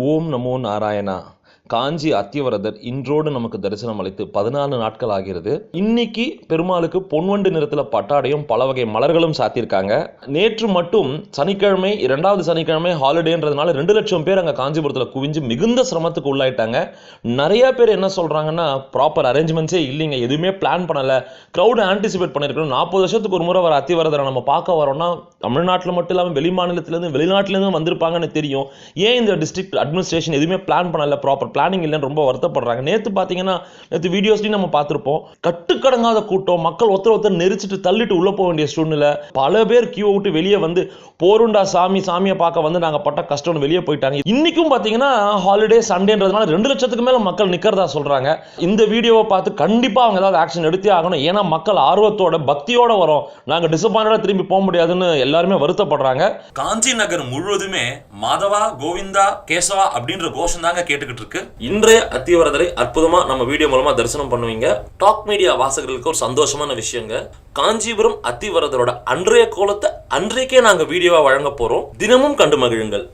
ஓம் நமோ நாராயணா. காஞ்சி அத்திவரதர் இன்றோடு நமக்கு தரிசனம் அளித்து 14 நாட்கள் ஆகிறது. இன்னைக்கு பெருமாளுக்கு பொன்வண்டு நிறத்தில் பட்டாடையும் பல வகை மலர்களும் சாத்தியிருக்காங்க. நேற்று மட்டும் சனிக்கிழமை, 2வது சனிக்கிழமை ஹாலிடேன்றதுனால 2 லட்சம் பேர் அங்கே காஞ்சிபுரத்தில் குவிஞ்சு மிகுந்த சிரமத்துக்கு உள்ளாயிட்டாங்க. நிறைய பேர் என்ன சொல்கிறாங்கன்னா, ப்ராப்பர் அரேஞ்ச்மெண்ட்ஸே இல்லைங்க, எதுவுமே பிளான் பண்ணலை, க்ரௌடு ஆன்டிசிபேட் பண்ணியிருக்கணும். 40 வருஷத்துக்கு ஒரு முறை வர அத்திவரதரை நம்ம பார்க்க வரோம்னா தமிழ்நாட்டில் மட்டும் இல்லாமல் வெளி மாநிலத்திலேருந்து வெளிநாட்டிலேருந்து வந்திருப்பாங்கன்னு தெரியும். ஏன் இந்த டிஸ்ட்ரிக்ட் அட்மினிஸ்ட்ரேஷன் எதுவுமே பிளான் பண்ணலை, ப்ராப்பர் பிளானிங் இல்லைன்னு ரொம்ப வருத்தப்படுறாங்க. நேற்று வீடியோஸ்லையும் நம்ம பார்த்துருப்போம், கட்டுக்கடங்காத கூட்டம், மக்கள் ஒருத்தர் நெரிச்சிட்டு தள்ளிட்டு உள்ள போக வேண்டிய சூழ்நிலை. பல பேர் கியூ விட்டு வெளியே வந்து போருண்டா சாமியை பார்க்க வந்து நாங்கள் பட்ட கஷ்டம்னு வெளியே போயிட்டாங்க. இன்னைக்கும் பார்த்தீங்கன்னா ஹாலிடே சண்டேன்றதுனால 2 லட்சத்துக்கு மேலே மக்கள் நிற்கிறதா சொல்றாங்க. இந்த வீடியோவை பார்த்து கண்டிப்பாக அவங்க ஏதாவது ஆக்ஷன் எடுத்தே ஆகணும். ஏன்னா மக்கள் ஆர்வத்தோட பக்தியோட வரோம், நாங்கள் டிசப்பாயிண்டா திரும்பி போக முடியாதுன்னு எல்லாருமே வருத்தப்படுறாங்க. காஞ்சி நகர் முழுவதுமே மாதவா, கோவிந்தா, கேசவா அப்படின்ற கோஷம் தாங்க கேட்டுக்கிட்டு இருக்கு. இன்றைய அத்திவரதரை அற்புதமா நம்ம வீடியோ மூலமா தரிசனம் பண்ணுவீங்க. டாக் மீடியா வாசகர்களுக்கு ஒரு சந்தோஷமான விஷயங்க, காஞ்சிபுரம் அத்திவரதரோட அன்றைய கோலத்தை அன்றைக்கே நாங்க வீடியோவா வழங்க போறோம். தினமும் கண்டு மகிழுங்கள்.